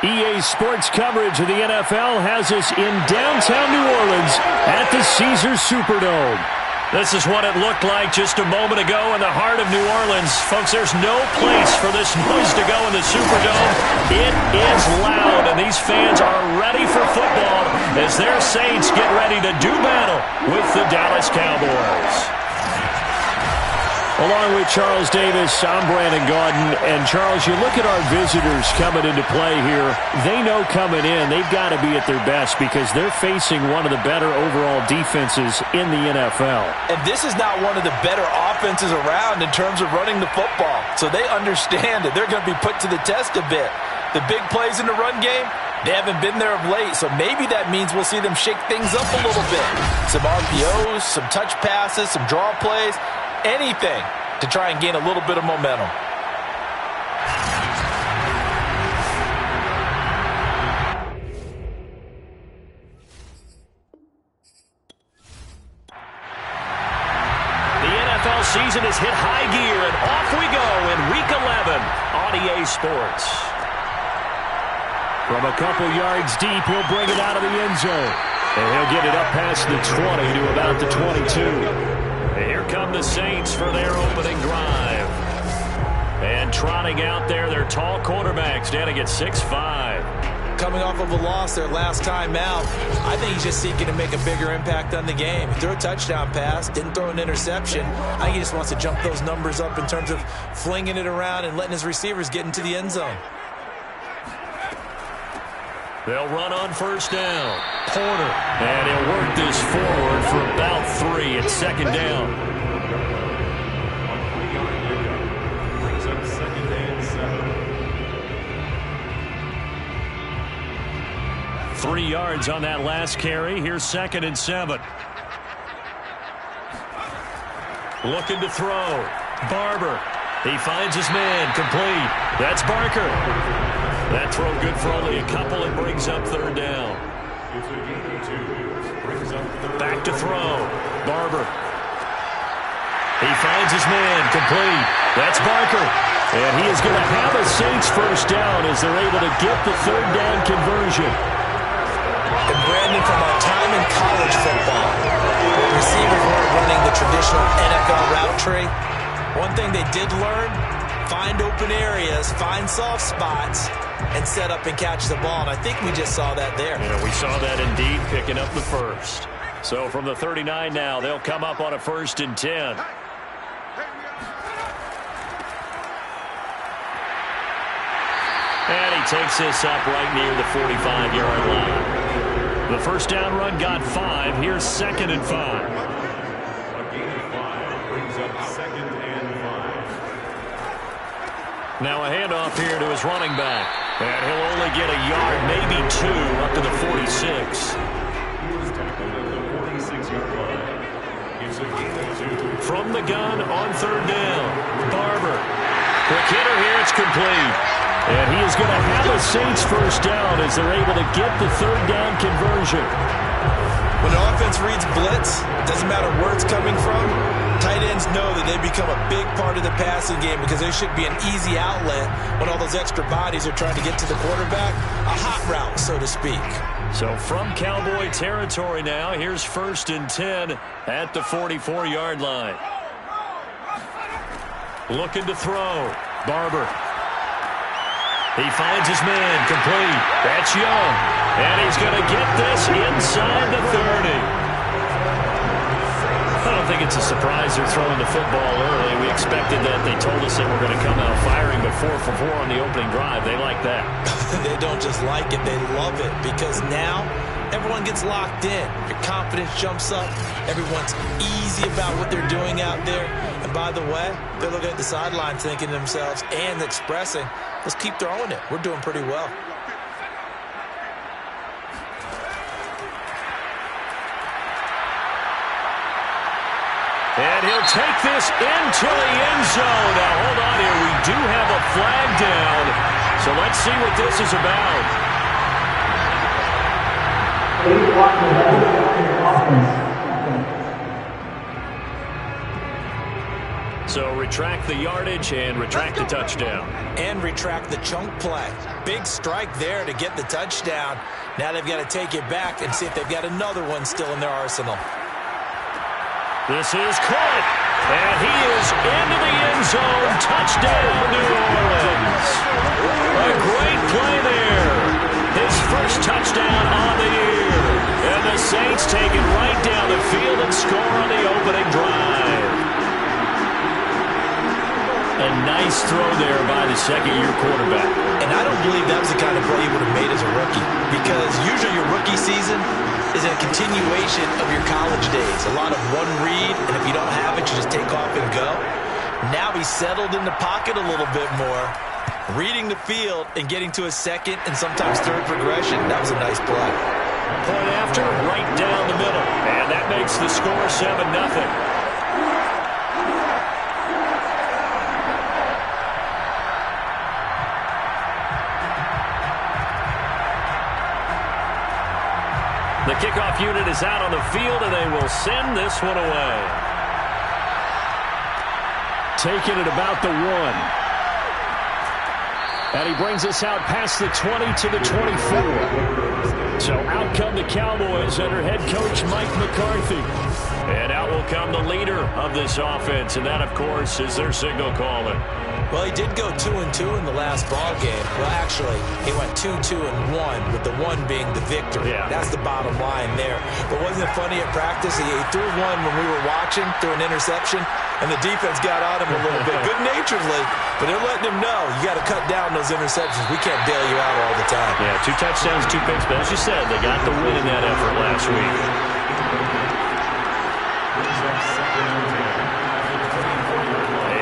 EA Sports coverage of the NFL has us in downtown New Orleans at the Caesars Superdome. This is what it looked like just a moment ago in the heart of New Orleans. Folks, there's no place for this noise to go in the Superdome. It is loud, and these fans are ready for football as their Saints get ready to do battle with the Dallas Cowboys. Along with Charles Davis, I'm Brandon Gaudin. And, Charles, you look at our visitors coming into play here. They know coming in they've got to be at their best because they're facing one of the better overall defenses in the NFL. And this is not one of the better offenses around in terms of running the football. So they understand that they're going to be put to the test a bit. The big plays in the run game, they haven't been there of late. So maybe that means we'll see them shake things up a little bit. Some RPOs, some touch passes, some draw plays. Anything to try and gain a little bit of momentum. The NFL season has hit high gear, and off we go in Week 11 on EA Sports. From a couple yards deep, he'll bring it out of the end zone. And he'll get it up past the 20 to about the 22. And here come the Saints for their opening drive. And trotting out there, their tall quarterback standing at 6'5". Coming off of a loss their last time out, I think he's just seeking to make a bigger impact on the game. He threw a touchdown pass, didn't throw an interception. I think he just wants to jump those numbers up in terms of flinging it around and letting his receivers get into the end zone. They'll run on first down. Porter. And he'll work this forward for about 3 at second down. Brings up 2nd and 7. 3 yards on that last carry. Here's 2nd and 7. Looking to throw. Barber. He finds his man. Complete. That's Barker. That throw good for only a couple and brings up 3rd down. Back to throw. Barber. He finds his man. Complete. That's Barker. And he is going to have a Saints first down as they're able to get the 3rd down conversion. And Brandon, from our time in college football, receivers weren't running the traditional NFL route tree. One thing they did learn, find open areas, find soft spots, and set up and catch the ball. And I think we just saw that there. Yeah, we saw that indeed, picking up the first. So from the 39 now, they'll come up on a 1st and 10. And he takes this up right near the 45-yard line. The first down run got 5. Here's 2nd and 5. Now a handoff here to his running back. And he'll only get a yard, maybe 2, up to the 46. From the gun on 3rd down. Barber. Quick hitter here, it's complete. And he is going to have a Saints first down as they're able to get the 3rd down conversion. When the offense reads blitz, it doesn't matter where it's coming from. Tight ends know that they become a big part of the passing game because there should be an easy outlet when all those extra bodies are trying to get to the quarterback. A hot route, so to speak. So from Cowboy territory now, here's 1st and 10 at the 44-yard line. Looking to throw. Barber. He finds his man. Complete. That's Young. And he's going to get this inside the 30. I don't think it's a surprise they're throwing the football early. We expected that. They told us they were going to come out firing, but 4 for 4 on the opening drive. They like that. They don't just like it, they love it, because now everyone gets locked in. Your confidence jumps up. Everyone's easy about what they're doing out there. And by the way, they're looking at the sideline thinking to themselves and expressing, let's keep throwing it. We're doing pretty well. And he'll take this into the end zone. Now, hold on here. We do have a flag down. So let's see what this is about. So retract the yardage and retract the touchdown. And retract the chunk play. Big strike there to get the touchdown. Now they've got to take it back and see if they've got another one still in their arsenal. This is caught. And he is into the end zone. Touchdown, New Orleans. A great play there. His first touchdown on the year. And the Saints take it right down the field and score on the opening drive. A nice throw there by the second-year quarterback. And I don't believe that was the kind of play he would have made as a rookie. Because usually your rookie season is a continuation of your college days. A lot of one read, and if you don't have it, you just take off and go. Now he's settled in the pocket a little bit more, reading the field and getting to a second and sometimes third progression. That was a nice play. Point after, right down the middle. And that makes the score 7-0. The kickoff unit is out on the field, and they will send this one away. Taking it about the 1. And he brings us out past the 20 to the 24. So out come the Cowboys under head coach Mike McCarthy. And out will come the leader of this offense, and that, of course, is their signal caller. Well, he did go 2-2 in the last ball game. Well, actually, he went 2-2-1, with the 1 being the victory. Yeah. That's the bottom line there. But wasn't it funny at practice? He threw one when we were watching, threw an interception, and the defense got on him a little bit, good-naturedly. But they're letting him know, you got to cut down those interceptions. We can't bail you out all the time. Yeah, 2 touchdowns, 2 picks. But as you said, they got the win in that effort last week.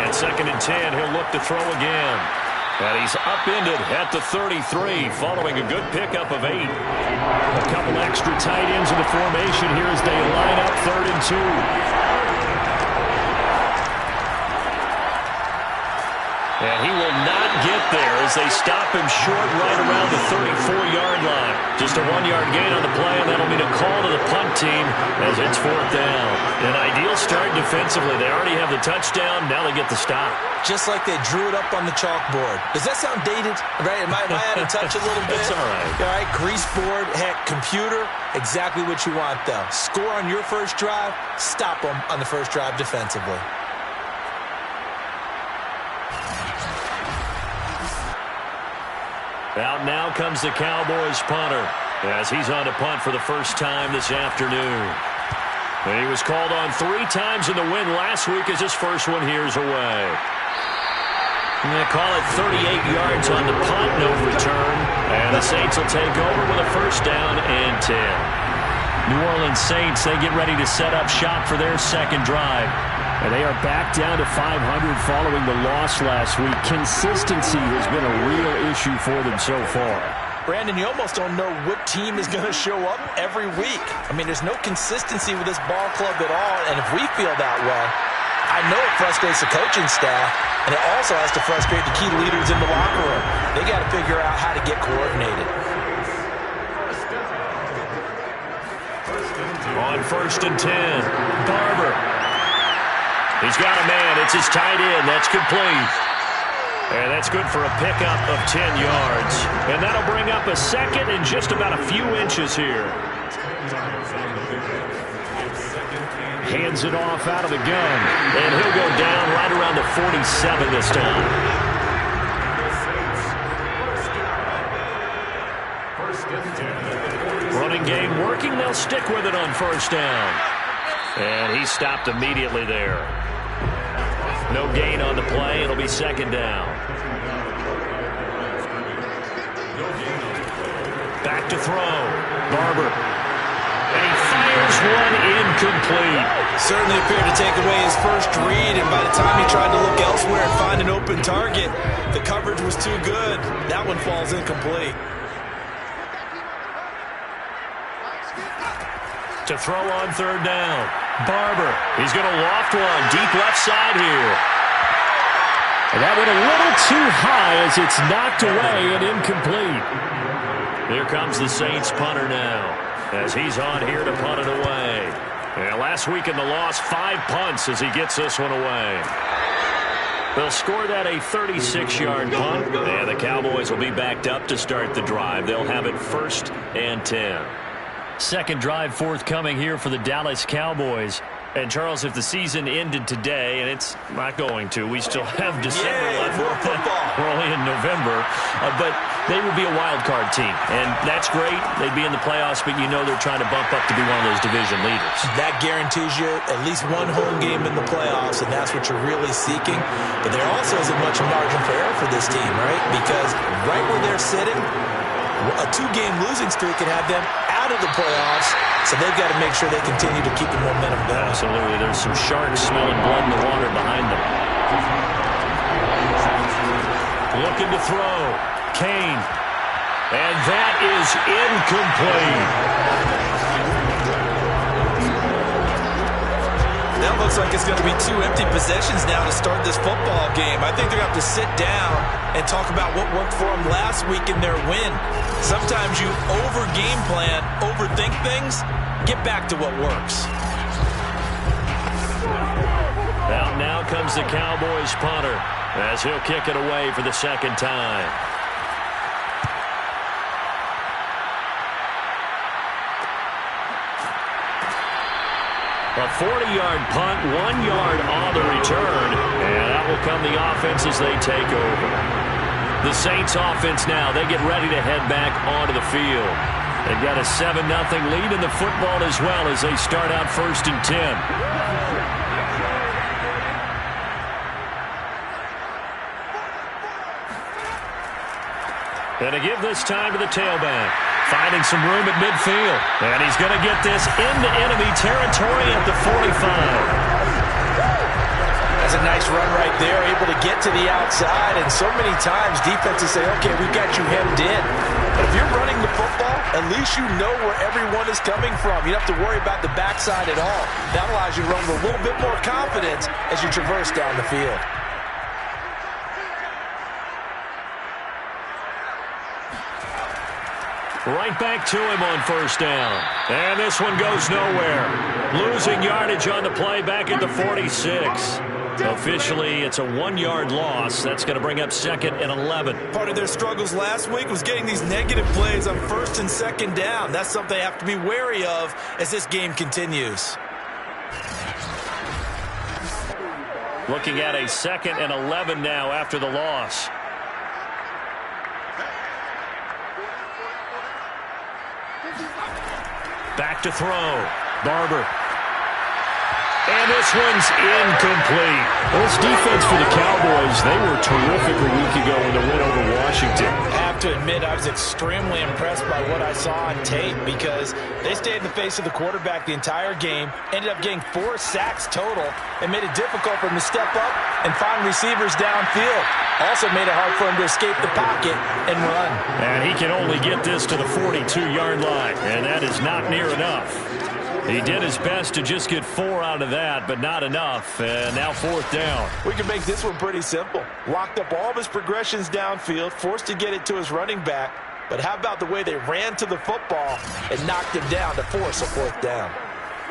And 2nd and 10, he'll look to throw again. And he's upended at the 33, following a good pickup of 8. A couple extra tight ends in the formation here as they line up 3rd and 2. And he will not get there as they stop him short right around the 34-yard line. Just a 1-yard gain on the play, and that'll be a call to the punt team as it's 4th down. An ideal start defensively. They already have the touchdown. Now they get the stop. Just like they drew it up on the chalkboard. Does that sound dated? Right? Am I out of touch a little bit? It's all right. All right, grease board, heck, computer, exactly what you want, though. Score on your first drive, stop them on the first drive defensively. Out now comes the Cowboys punter as he's on to punt for the first time this afternoon. And he was called on 3 times in the win last week as his first one here's away. I'm going to call it 38 yards on the punt, no return. And the Saints will take over with a first down and 10. New Orleans Saints, they get ready to set up shop for their second drive. And they are back down to 500 following the loss last week. Consistency has been a real issue for them so far. Brandon, you almost don't know what team is going to show up every week. I mean, there's no consistency with this ball club at all, and if we feel that way, I know it frustrates the coaching staff, and it also has to frustrate the key leaders in the locker room. They got to figure out how to get coordinated. On 1st and 10, Barber. He's got a man. It's his tight end. That's complete. And that's good for a pickup of 10 yards. And that'll bring up a second and just about a few inches here. Hands it off out of the gun. And he'll go down right around the 47 this time. Running game working. They'll stick with it on 1st down. And he stopped immediately there. No gain on the play. It'll be 2nd down. Back to throw. Barber. And he fires one incomplete. Certainly appeared to take away his first read, and by the time he tried to look elsewhere and find an open target, the coverage was too good. That one falls incomplete. To throw on 3rd down. Barber. He's going to loft one deep left side here. And that went a little too high as it's knocked away and incomplete. Here comes the Saints punter now as he's on here to punt it away. And last week in the loss, 5 punts as he gets this one away. They'll score that a 36-yard punt, and the Cowboys will be backed up to start the drive. They'll have it 1st and 10. Second drive forthcoming here for the Dallas Cowboys. And, Charles, if the season ended today, and it's not going to, we still have December left. We're only in November. But they would be a wild card team. And that's great. They'd be in the playoffs, but you know they're trying to bump up to be one of those division leaders. That guarantees you at least one home game in the playoffs, and that's what you're really seeking. But there also isn't much margin for error for this team, right? Because right where they're sitting, a 2-game losing streak could have them out of the playoffs, so they've got to make sure they continue to keep the momentum going. Absolutely. There's some sharks smelling blood in the water behind them. Looking to throw. Kane. And that is incomplete. That looks like it's going to be 2 empty possessions now to start this football game. I think they're going to have to sit down and talk about what worked for them last week in their win. Sometimes you over-game plan, overthink things, get back to what works. Now comes the Cowboys punter as he'll kick it away for the second time. A 40-yard punt, 1 yard on the return, and that will come the offense as they take over. The Saints offense now, they get ready to head back onto the field. They've got a 7-0 lead in the football as well as they start out 1st and 10. And to give this time to the tailback. Finding some room at midfield. And he's going to get this into enemy territory at the 45. That's a nice run right there, able to get to the outside. And so many times defenses say, okay, we've got you hemmed in. But if you're running the football, at least you know where everyone is coming from. You don't have to worry about the backside at all. That allows you to run with a little bit more confidence as you traverse down the field. Right back to him on 1st down. And this one goes nowhere. Losing yardage on the play back at the 46. Officially, it's a 1-yard loss. That's going to bring up 2nd and 11. Part of their struggles last week was getting these negative plays on 1st and 2nd down. That's something they have to be wary of as this game continues. Looking at a 2nd and 11 now after the loss. Back to throw. Barber. And this one's incomplete. Well, this defense for the Cowboys, they were terrific a week ago in the win over Washington. I have to admit, I was extremely impressed by what I saw on tape because they stayed in the face of the quarterback the entire game, ended up getting 4 sacks total, and made it difficult for him to step up and find receivers downfield. Also made it hard for him to escape the pocket and run. And he can only get this to the 42-yard line, and that is not near enough. He did his best to just get 4 out of that, but not enough. And now 4th down. We can make this one pretty simple. Locked up all of his progressions downfield, forced to get it to his running back. But how about the way they ran to the football and knocked him down to force a 4th down?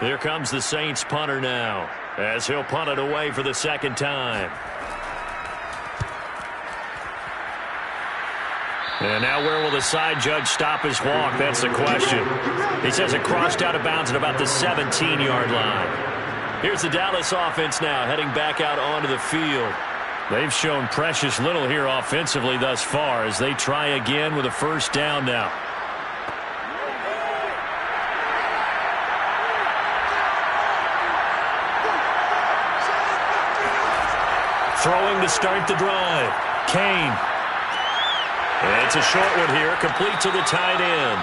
Here comes the Saints punter now as he'll punt it away for the 2nd time. And now where will the side judge stop his walk? That's the question. He says it crossed out of bounds at about the 17-yard line. Here's the Dallas offense now heading back out onto the field. They've shown precious little here offensively thus far as they try again with a 1st down now. Throwing to start the drive. Kane. And it's a short one here, complete to the tight end.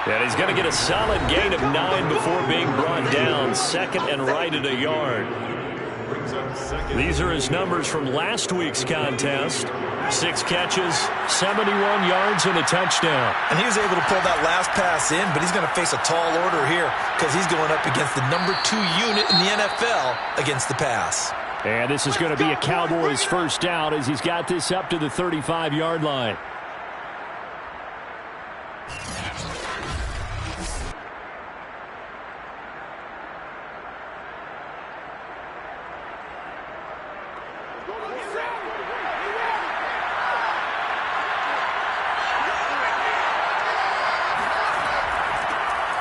And he's going to get a solid gain of 9 before being brought down. 2nd and right at a yard. These are his numbers from last week's contest. 6 catches, 71 yards, and a touchdown. And he was able to pull that last pass in, but he's going to face a tall order here because he's going up against the number 2 unit in the NFL against the pass. And this is going to be a Cowboys 1st down as he's got this up to the 35-yard line.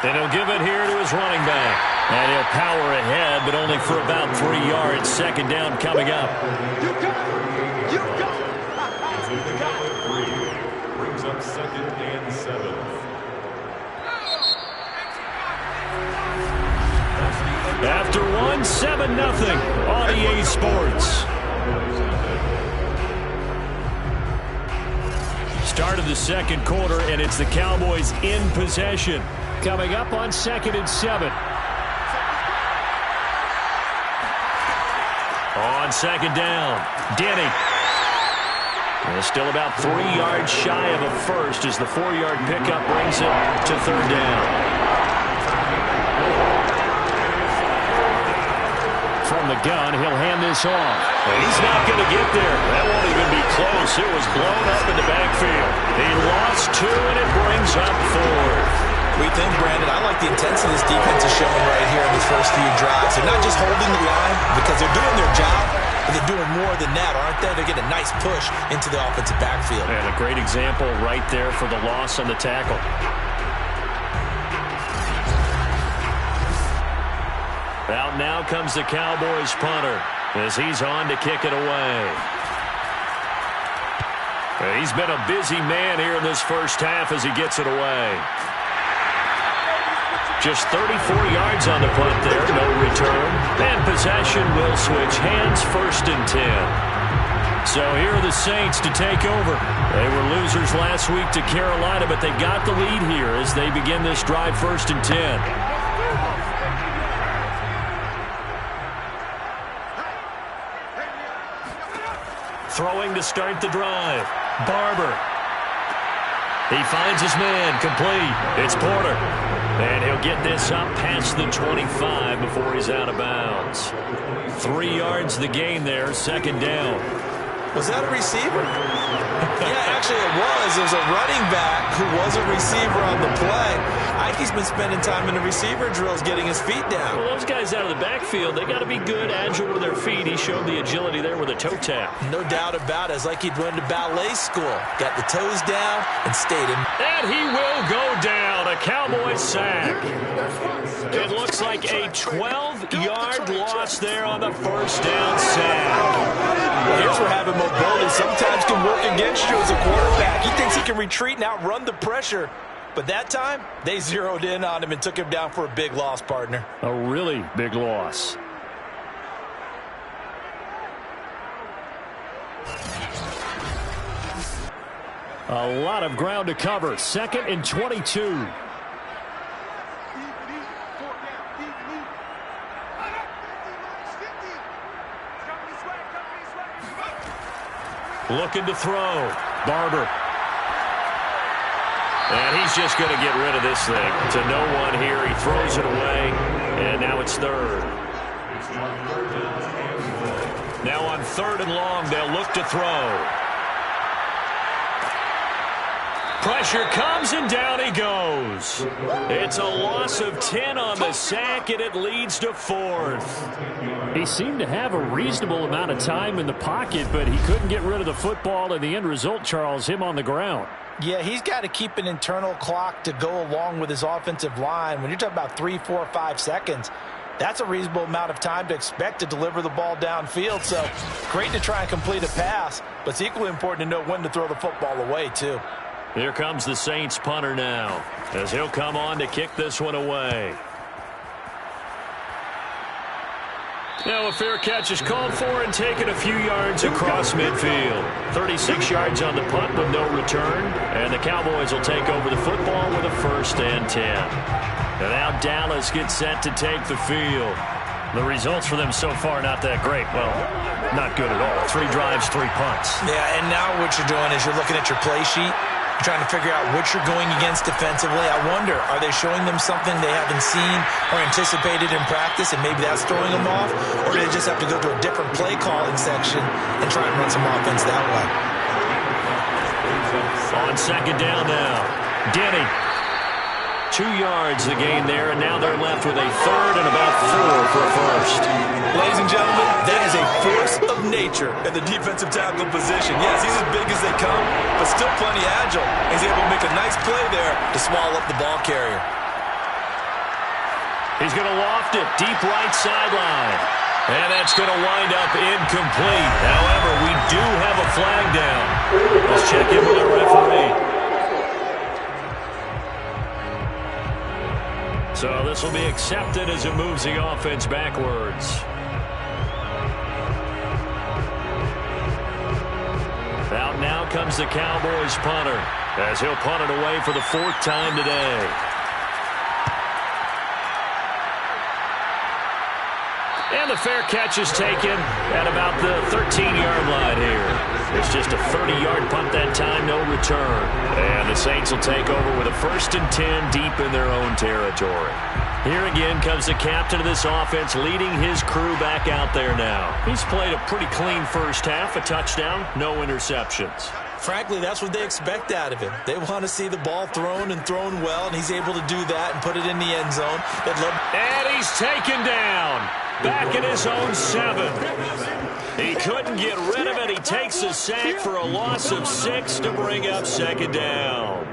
And he'll give it here to his running back. And he'll power ahead, but only for about 3 yards. Second down coming up. You go! Brings up 2nd and 7. After 7-0 on EA Sports. Start of the second quarter, and it's the Cowboys in possession. Coming up on 2nd and 7. On 2nd down, Denny. And still about 3 yards shy of a first as the 4-yard pickup brings it to 3rd down. From the gun, he'll hand this off. And he's not going to get there. That won't even be close. It was blown up in the backfield. He lost 2, and it brings up 4. We think, Brandon, I like the intensity this defense is showing right here in these first few drives. They're not just holding the line because they're doing their job, but they're doing more than that, aren't they? They're getting a nice push into the offensive backfield. And a great example right there for the loss on the tackle. Out now comes the Cowboys punter as he's on to kick it away. He's been a busy man here in this first half as he gets it away. Just 34 yards on the punt there, no return. And possession will switch hands, 1st and 10. So here are the Saints to take over. They were losers last week to Carolina, but they got the lead here as they begin this drive, 1st and 10. Throwing to start the drive. Barber. He finds his man, complete. It's Porter. And he'll get this up past the 25 before he's out of bounds. 3 yards the gain there, 2nd down. Was that a receiver? Yeah, actually it was. It was a running back who was a receiver on the play. Ike's been spending time in the receiver drills getting his feet down. Well, those guys out of the backfield, they got to be good, agile with their feet. He showed the agility there with a toe tap. No doubt about it. It's like he'd went to ballet school. Got the toes down and stayed in. And he will go down. A Cowboy sack. It looks like a 12-yard loss there on the 1st down sack. Well, here's where having mobility sometimes can work against you as a quarterback. He thinks he can retreat and outrun the pressure. But that time, they zeroed in on him and took him down for a big loss, partner. A really big loss. A lot of ground to cover. 2nd and 22. Looking to throw. Barber. And he's just going to get rid of this thing. To no one here. He throws it away. And now it's 3rd. Now on 3rd and long, they'll look to throw. Pressure comes, and down he goes. It's a loss of 10 on the sack, and it leads to 4th. He seemed to have a reasonable amount of time in the pocket, but he couldn't get rid of the football, and the end result, Charles, him on the ground. Yeah, he's got to keep an internal clock to go along with his offensive line. When you're talking about 3, 4, 5 seconds, that's a reasonable amount of time to expect to deliver the ball downfield. So great to try and complete a pass, but it's equally important to know when to throw the football away, too. Here comes the Saints punter now as he'll come on to kick this one away. Now a fair catch is called for and taken a few yards across midfield. 36 yards on the punt with no return. And the Cowboys will take over the football with a 1st and 10. And now Dallas gets set to take the field. The results for them so far not that great. Well, not good at all. 3 drives, 3 punts. Yeah, and now what you're doing is you're looking at your play sheet. You're trying to figure out what you're going against defensively. I wonder, are they showing them something they haven't seen or anticipated in practice, and maybe that's throwing them off? Or do they just have to go to a different play calling section and try and run some offense that way? On 2nd down now, Denny. 2 yards the gain there, and now they're left with a 3rd and about 4 for a 1st. Ladies and gentlemen, that is a force of nature at the defensive tackle position. Yes, he's as big as they come, but still plenty agile. He's able to make a nice play there to swallow up the ball carrier. He's going to loft it deep right sideline. And that's going to wind up incomplete. However, we do have a flag down. Let's check in with our referee. So this will be accepted as it moves the offense backwards. Out now comes the Cowboys punter, as he'll punt it away for the 4th time today. And the fair catch is taken at about the 13-yard line here. It's just a 30-yard punt that time, no return. And the Saints will take over with a 1st and 10 deep in their own territory. Here again comes the captain of this offense leading his crew back out there now. He's played a pretty clean first half, a touchdown, no interceptions. Frankly, that's what they expect out of him. They want to see the ball thrown and thrown well, and he's able to do that and put it in the end zone. And he's taken down. Back in his own 7. He couldn't get rid of it. He takes a sack for a loss of 6 to bring up 2nd down.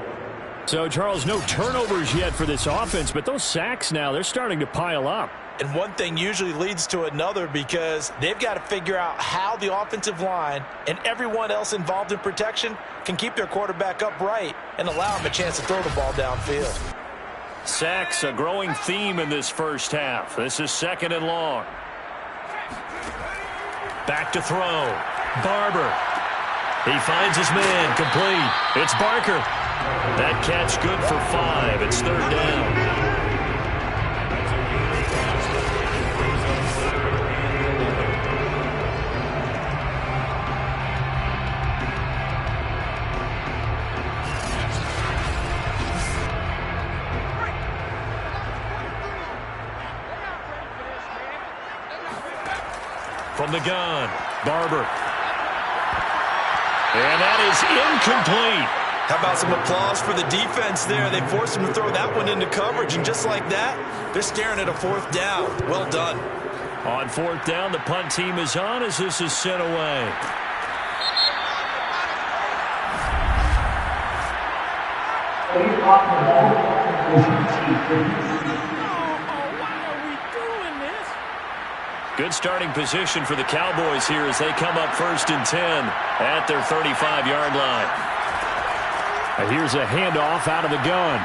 So, Charles, no turnovers yet for this offense, but those sacks now, they're starting to pile up. And one thing usually leads to another because they've got to figure out how the offensive line and everyone else involved in protection can keep their quarterback upright and allow him a chance to throw the ball downfield. Sacks, a growing theme in this first half. This is 2nd and long. Back to throw. Barber. He finds his man. Complete. It's Barker. That catch good for 5. It's 3rd down. From the gun, Barber. And that is incomplete. How about some applause for the defense there? They forced him to throw that one into coverage, and just like that, they're staring at a 4th down. Well done. On 4th down, the punt team is on as this is sent away. Good starting position for the Cowboys here as they come up 1st and 10 at their 35-yard line. Here's a handoff out of the gun.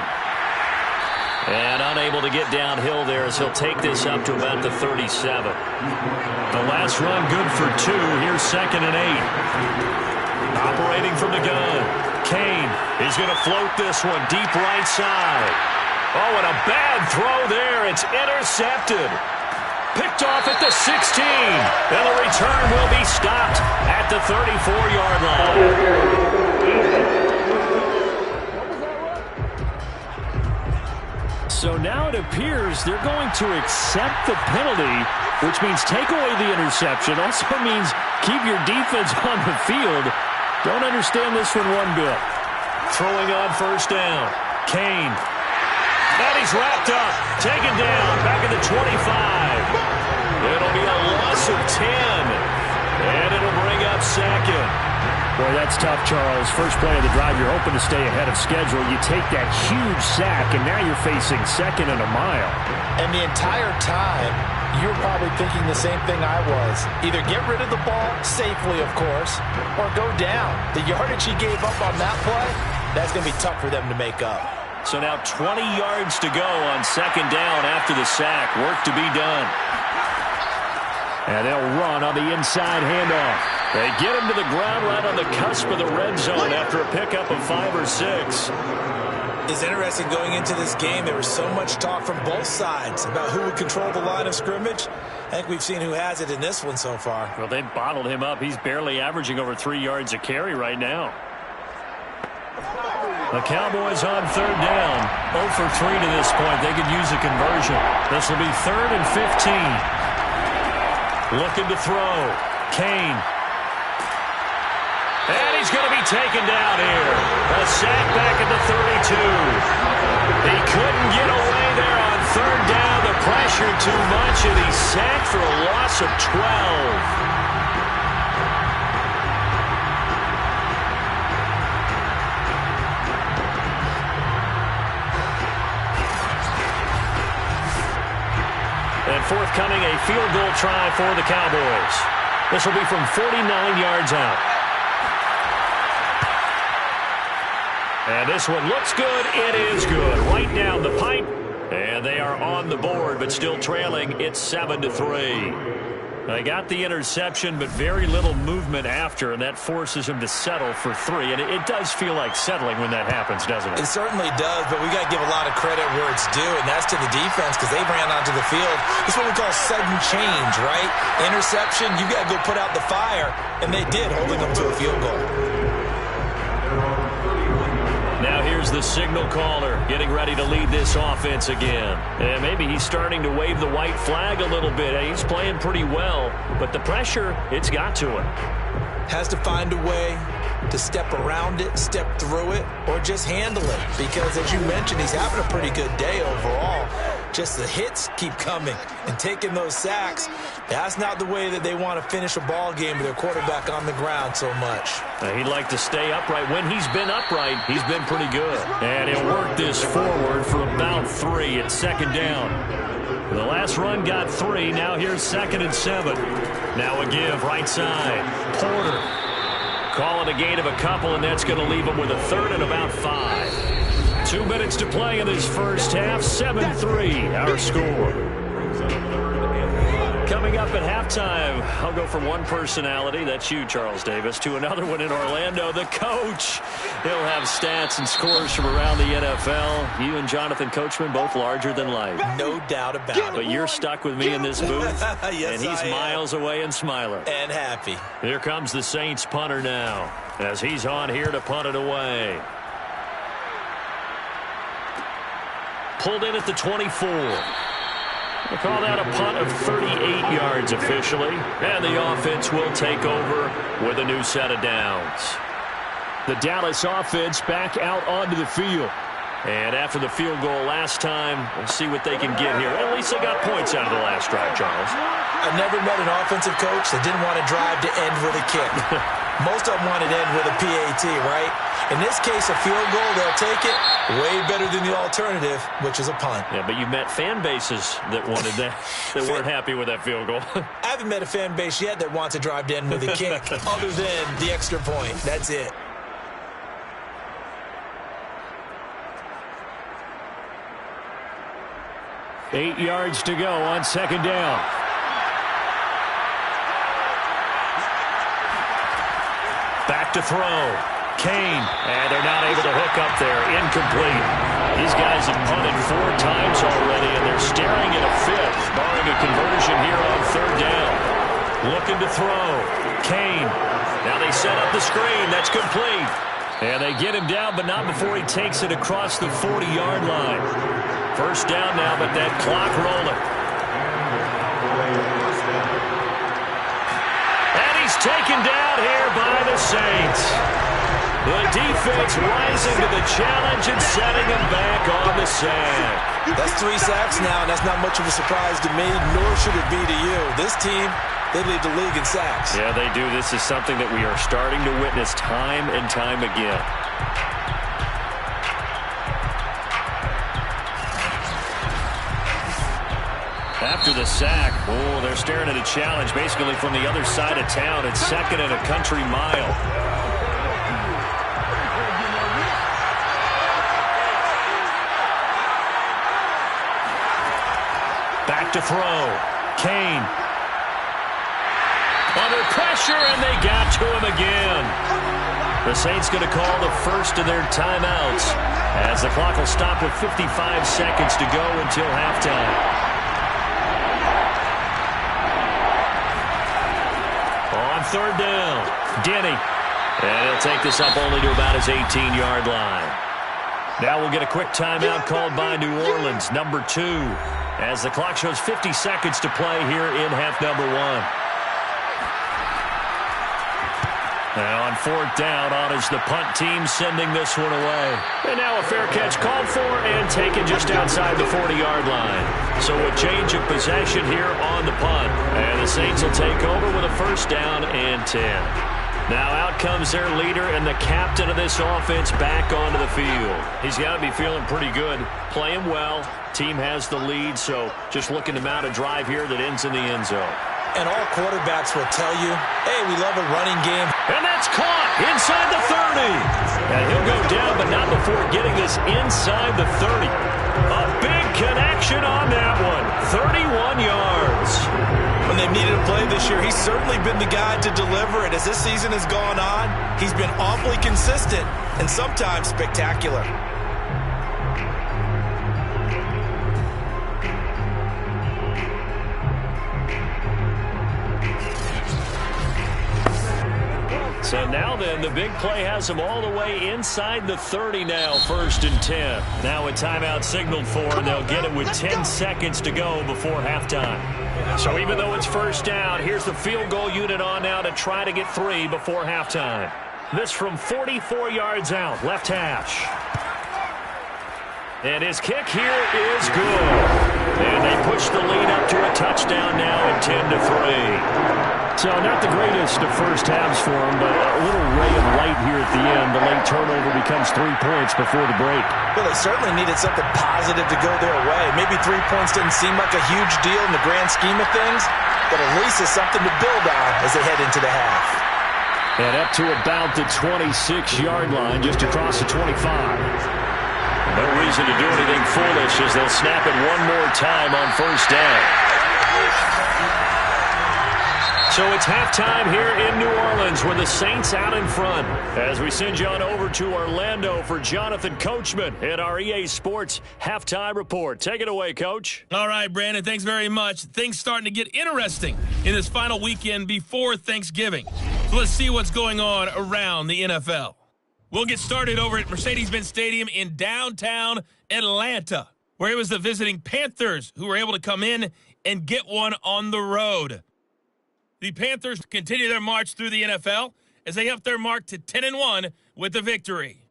And unable to get downhill there as he'll take this up to about the 37. The last run good for 2. Here's 2nd and 8. Operating from the gun. Kane is going to float this one deep right side. Oh, and a bad throw there. It's intercepted. Picked off at the 16. And the return will be stopped at the 34-yard line. So now it appears they're going to accept the penalty, which means take away the interception. Also means keep your defense on the field. Don't understand this one one bit. Throwing on 1st down. Kane. And he's wrapped up. Taken down. Back at the 25. It'll be a loss of 10. And it'll bring up 2nd. Boy, that's tough, Charles. First play of the drive, you're hoping to stay ahead of schedule. You take that huge sack, and now you're facing 2nd and a mile. And the entire time, you're probably thinking the same thing I was. Either get rid of the ball, safely, of course, or go down. The yardage he gave up on that play, that's going to be tough for them to make up. So now 20 yards to go on 2nd down after the sack. Work to be done. And they'll run on the inside handoff. They get him to the ground right on the cusp of the red zone after a pickup of 5 or 6. It's interesting going into this game. There was so much talk from both sides about who would control the line of scrimmage. I think we've seen who has it in this one so far. Well, they've bottled him up. He's barely averaging over 3 yards a carry right now. The Cowboys on 3rd down. 0 for 3 to this point. They could use a conversion. This will be 3rd and 15. Looking to throw. Kane. And he's going to be taken down here. A sack back at the 32. He couldn't get away there on 3rd down. The pressure too much, and he's sacked for a loss of 12. coming a field goal try for the Cowboys. This will be from 49 yards out. And this one looks good. It is good. Right down the pipe. And they are on the board, but still trailing. It's 7-3. They got the interception, but very little movement after, and that forces him to settle for 3. And it does feel like settling when that happens, doesn't it? It certainly does, but we got to give a lot of credit where it's due, and that's to the defense because they ran onto the field. It's what we call sudden change, right? Interception, you got to go put out the fire, and they did, holding them to a field goal. Now here's the signal caller getting ready to lead this offense again. And maybe he's starting to wave the white flag a little bit. He's playing pretty well, but the pressure, it's got to him. Has to find a way to step around it, step through it, or just handle it. Because as you mentioned, he's having a pretty good day overall. Just the hits keep coming and taking those sacks. That's not the way that they want to finish a ball game with their quarterback on the ground so much. He'd like to stay upright. When he's been upright, he's been pretty good. And he'll work this forward for about 3 at second down. The last run got 3. Now here's 2nd and 7. Now a give right side. Porter calling a gain of a couple, and that's going to leave him with a 3rd and about 5. 2 minutes to play in this first half. 7-3 our score. Coming up at halftime, I'll go from one personality, that's you, Charles Davis, to another one in Orlando, the coach. He'll have stats and scores from around the NFL. You and Jonathan Coachman, both larger than life. No doubt about it. But you're stuck with me in this booth, yes, and he's miles away and smiling. And happy. Here comes the Saints punter now, as he's on here to punt it away. Pulled in at the 24. We'll call that a punt of 38 yards officially. And the offense will take over with a new set of downs. The Dallas offense back out onto the field. And after the field goal last time, we'll see what they can get here. At least they got points out of the last drive, Charles. I've never met an offensive coach that didn't want to drive to end with a kick. Most of them want to end with a PAT, right? In this case, a field goal, they'll take it. Way better than the alternative, which is a punt. Yeah, but you met fan bases that wanted that, that weren't happy with that field goal. I haven't met a fan base yet that wants to drive to end with a kick, other than the extra point. That's it. Eight yards to go on second down. Back to throw. Kane, and they're not able to hook up there. Incomplete. These guys have punted 4 times already, and they're staring at a 5th, barring a conversion here on third down. Looking to throw. Kane. Now they set up the screen. That's complete. And they get him down, but not before he takes it across the 40-yard line. First down now, but that clock rolling. And he's taken down here by the Saints. The defense rising to the challenge and setting him back on the sack. That's 3 sacks now, and that's not much of a surprise to me, nor should it be to you. This team, they lead the league in sacks. Yeah, they do. This is something that we are starting to witness time and time again. After the sack, they're staring at a challenge basically from the other side of town. It's 2nd and a country mile. Back to throw. Kane. Under pressure, and they got to him again. The Saints going to call the first of their timeouts as the clock will stop with 55 seconds to go until halftime. On third down, Denny. And he'll take this up only to about his 18-yard line. Now we'll get a quick timeout called by New Orleans, number 2. As the clock shows 50 seconds to play here in half number 1. Now on fourth down, on is the punt team sending this one away. And now a fair catch called for and taken just outside the 40-yard line. So a change of possession here on the punt. And the Saints will take over with a first down and 10. Now out comes their leader and the captain of this offense back onto the field. He's got to be feeling pretty good, playing well. Team has the lead, so just looking to mount a drive here that ends in the end zone. And all quarterbacks will tell you, hey, we love a running game. And that's caught inside the 30. And he'll go down, but not before getting this inside the 30. A big connection on that one. 31 yards. When they've needed a play this year, he's certainly been the guy to deliver it. As this season has gone on, he's been awfully consistent and sometimes spectacular. So now then, the big play has them all the way inside the 30 now, 1st and 10. Now a timeout signaled for, and they'll get it with 10 seconds to go before halftime. So even though it's 1st down, here's the field goal unit on now to try to get 3 before halftime. This from 44 yards out, left hash. And his kick here is good. And they push the lead up to a touchdown now at 10-3. So not the greatest of first halves for him, but a little ray of light here at the end. The late turnover becomes 3 points before the break. Well, they certainly needed something positive to go their way. Maybe 3 points didn't seem like a huge deal in the grand scheme of things, but at least it's something to build on as they head into the half. And up to about the 26-yard line, just across the 25. No reason to do anything foolish as they'll snap it one more time on 1st down. So it's halftime here in New Orleans with the Saints out in front. As we send you on over to Orlando for Jonathan Coachman at our EA Sports Halftime Report. Take it away, Coach. All right, Brandon, thanks very much. Things starting to get interesting in this final weekend before Thanksgiving. So let's see what's going on around the NFL. We'll get started over at Mercedes-Benz Stadium in downtown Atlanta, where it was the visiting Panthers who were able to come in and get one on the road. The Panthers continue their march through the NFL as they up their mark to 10-1 with the victory.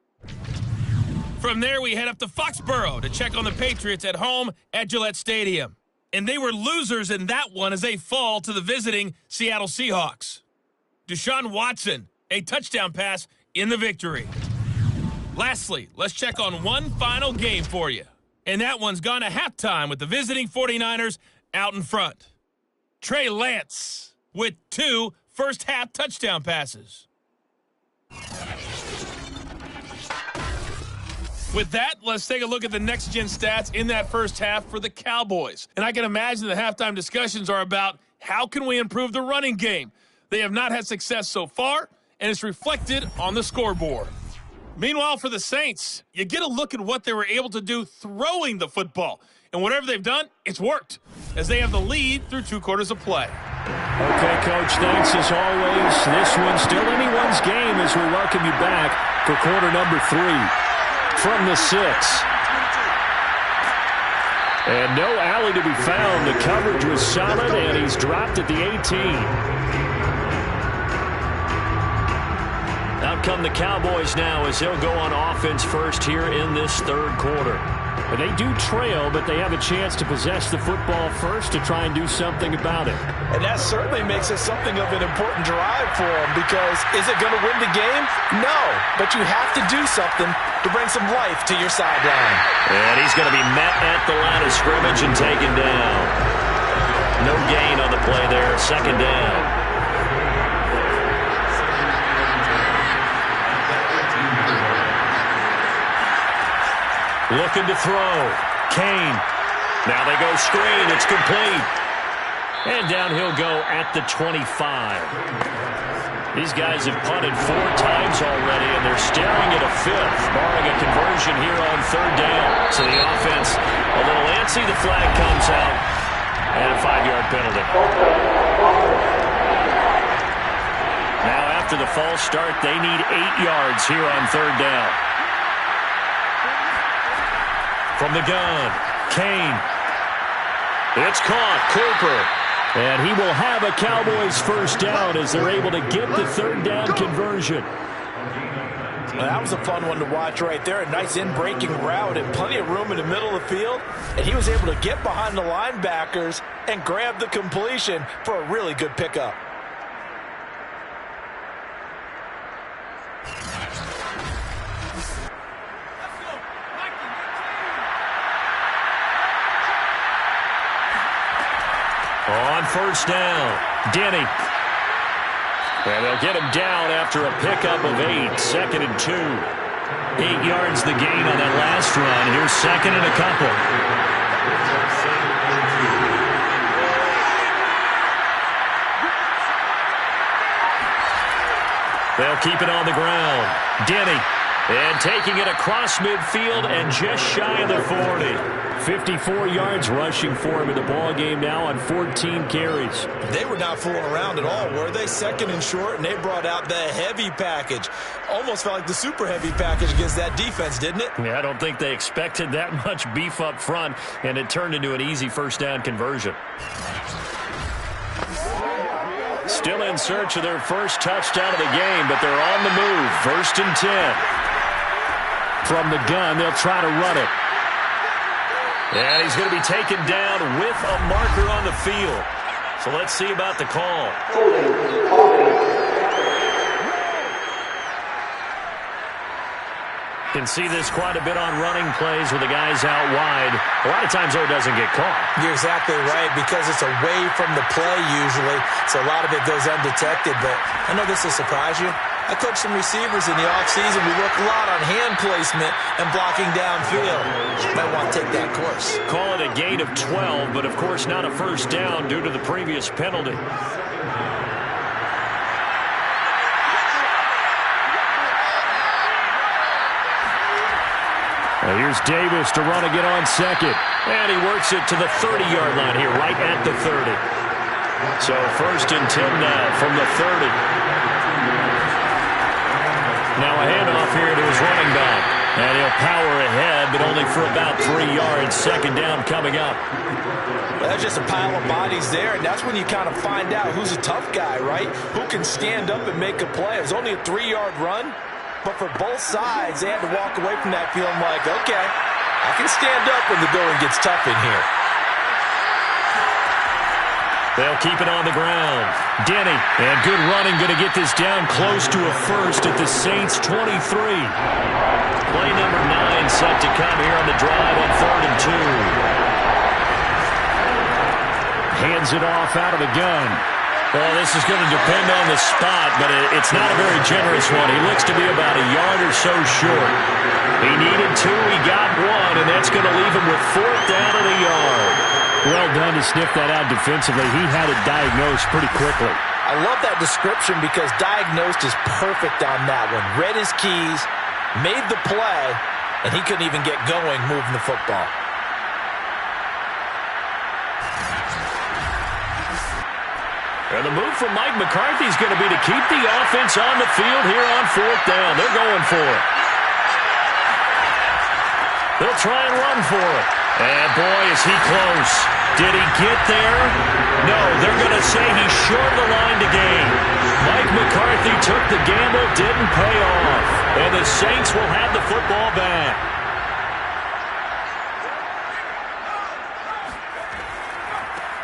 From there, we head up to Foxborough to check on the Patriots at home at Gillette Stadium. And they were losers in that one as they fall to the visiting Seattle Seahawks. Deshaun Watson, a touchdown pass in the victory. Lastly, let's check on one final game for you. And that one's gone to halftime with the visiting 49ers out in front. Trey Lance with 2 first-half touchdown passes. With that, let's take a look at the next-gen stats in that first half for the Cowboys. And I can imagine the halftime discussions are about how can we improve the running game. They have not had success so far, and it's reflected on the scoreboard. Meanwhile, for the Saints, you get a look at what they were able to do throwing the football. And whatever they've done, it's worked, as they have the lead through 2 quarters of play. Okay, Coach, thanks as always. This one's still anyone's game as we welcome you back for quarter number 3 from the 6. And no alley to be found. The coverage was solid, and he's dropped at the 18. Out come the Cowboys now as they'll go on offense first here in this 3rd quarter. And they do trail, but they have a chance to possess the football first to try and do something about it. And that certainly makes it something of an important drive for them, because is it going to win the game? No, but you have to do something to bring some life to your sideline. And he's going to be met at the line of scrimmage and taken down. No gain on the play there, 2nd down. Looking to throw. Kane. Now they go screen. It's complete. And down he'll go at the 25. These guys have punted 4 times already, and they're staring at a 5th, barring a conversion here on 3rd down. So the offense a little antsy. The flag comes out, and a 5-yard penalty. Now after the false start, they need 8 yards here on 3rd down. From the gun, Kane. It's caught, Cooper. And he will have a Cowboys first down as they're able to get the 3rd down conversion. Well, that was a fun one to watch right there. A nice in-breaking route and plenty of room in the middle of the field. And he was able to get behind the linebackers and grab the completion for a really good pickup. On first down, Denny. And they'll get him down after a pickup of 8, 2nd and 2. 8 yards the gain on that last run. Here's 2nd and a couple. They'll keep it on the ground. Denny. And taking it across midfield and just shy of the 40. 54 yards rushing for him in the ball game now on 14 carries. They were not fooling around at all, were they? 2nd and short, and they brought out the heavy package. Almost felt like the super heavy package against that defense, didn't it? Yeah, I don't think they expected that much beef up front, and it turned into an easy first down conversion. Still in search of their first touchdown of the game, but they're on the move. 1st and 10. From the gun, they'll try to run it. And he's going to be taken down with a marker on the field. So let's see about the call. Can see this quite a bit on running plays with the guys out wide. A lot of times, though, it doesn't get caught. You're exactly right, because it's away from the play usually, so a lot of it goes undetected. But I know this will surprise you. I coached some receivers in the offseason. We work a lot on hand placement and blocking downfield. Might want to take that course. Call it a gain of 12, but of course not a first down due to the previous penalty. Well, here's Davis to run again on 2nd. And he works it to the 30-yard line here, right at the 30. So 1st and 10 now from the 30. Now a handoff here to his running back. And he'll power ahead, but only for about 3 yards. 2nd down coming up. Well, that's just a pile of bodies there, and that's when you kind of find out who's a tough guy, right? Who can stand up and make a play. It was only a 3-yard run, but for both sides, they had to walk away from that feeling like, okay, I can stand up when the going gets tough in here. They'll keep it on the ground. Denny, and good running, going to get this down close to a first at the Saints' 23. Play number 9 set to come here on the drive on 3rd and 2. Hands it off out of the gun. Well, this is going to depend on the spot, but it's not a very generous one. He looks to be about a yard or so short. He needed 2, he got 1, and that's going to leave him with 4th down and a yard. Well done to sniff that out defensively. He had it diagnosed pretty quickly. I love that description because diagnosed is perfect on that one. Read his keys, made the play, and he couldn't even get going moving the football. And the move from Mike McCarthy is going to be to keep the offense on the field here on 4th down. They're going for it. They'll try and run for it. And boy, is he close. Did he get there? No, they're going to say he's short of the line to gain. Mike McCarthy took the gamble, didn't pay off. And the Saints will have the football back.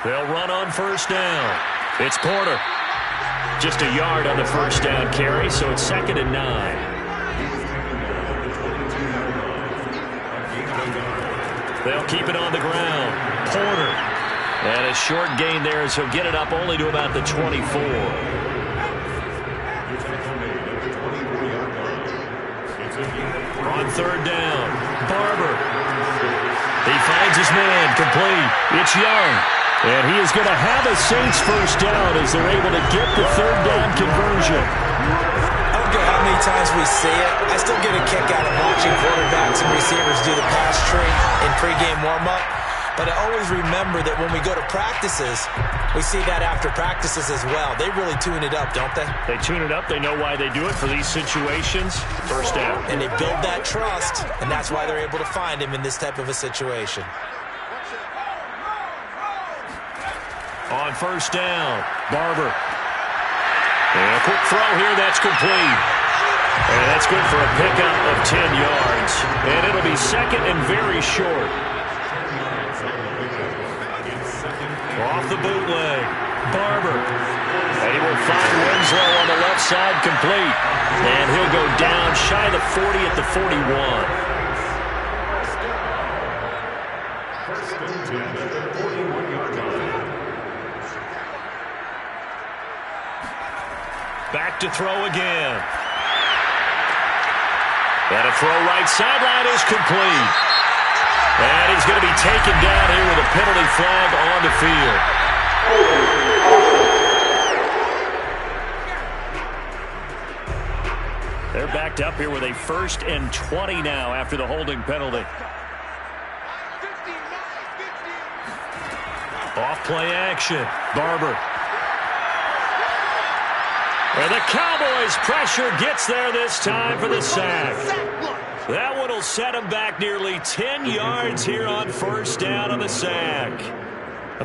They'll run on 1st down. It's Porter. Just a yard on the 1st down carry, so it's 2nd and 9. They'll keep it on the ground. Porter. And a short gain there, so he'll get it up only to about the 24. On 3rd down, Barber. He finds his man, complete. It's Young. And he is going to have a Saints first down as they're able to get the 3rd down conversion. I don't care how many times we see it. I still get a kick out of watching quarterbacks and receivers do the pass tree in pregame warm-up. But I always remember that when we go to practices, we see that after practices as well. They really tune it up, don't they? They tune it up. They know why they do it for these situations. First down. And they build that trust, and that's why they're able to find him in this type of a situation. On 1st down, Barber. And a quick throw here, that's complete. And that's good for a pickup of 10 yards. And it'll be 2nd and very short. Off the bootleg. Barber. And he will find Winslow on the left side complete. And he'll go down shy of the 40 at the 41. First and 10 at the 41-yard line. Back to throw again. And a throw right sideline is complete. And he's going to be taken down here with a penalty flag on the field. They're backed up here with a 1st and 20 now after the holding penalty. Off play action. Barber. And the Cowboys' pressure gets there this time for the sack. That one will set him back nearly 10 yards here on 1st down on the sack.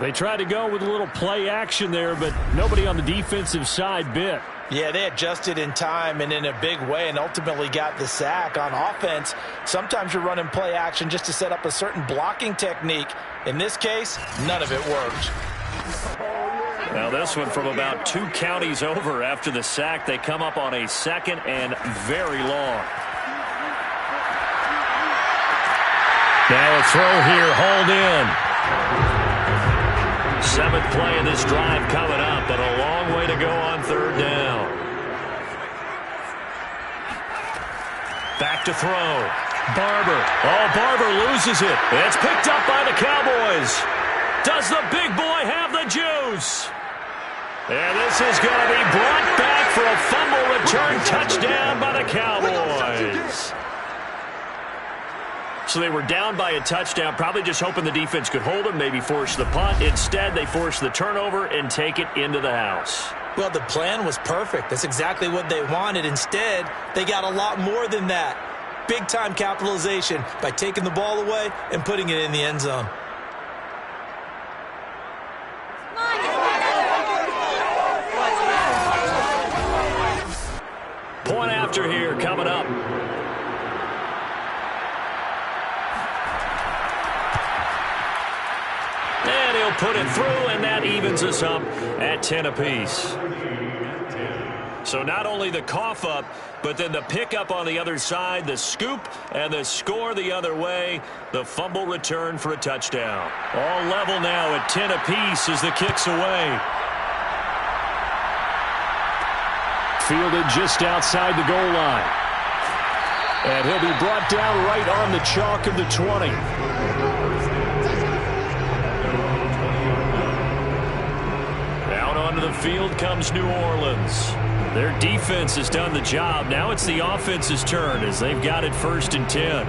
They tried to go with a little play action there, but nobody on the defensive side bit. Yeah, they adjusted in time and in a big way and ultimately got the sack. On offense, sometimes you're running play action just to set up a certain blocking technique. In this case, none of it worked. Now this one from about 2 counties over after the sack. They come up on a 2nd and very long. Now a throw here, hauled in. 7th play of this drive coming up, but a long way to go on 3rd down. Back to throw. Barber. Oh, Barber loses it. It's picked up by the Cowboys. Does the big boy have the juice? And this is going to be brought back for a fumble return touchdown by the Cowboys. So they were down by a touchdown, probably just hoping the defense could hold them, maybe force the punt. Instead, they force the turnover and take it into the house. Well, the plan was perfect. That's exactly what they wanted. Instead, they got a lot more than that. Big-time capitalization by taking the ball away and putting it in the end zone. Point after here coming up. And he'll put it through, and that evens us up at 10 apiece. So not only the cough up, but then the pickup on the other side, the scoop, and the score the other way. The fumble return for a touchdown. All level now at 10 apiece as the kick's away. Fielded just outside the goal line. And he'll be brought down right on the chalk of the 20. Out onto the field comes New Orleans. Their defense has done the job. Now it's the offense's turn as they've got it 1st and 10.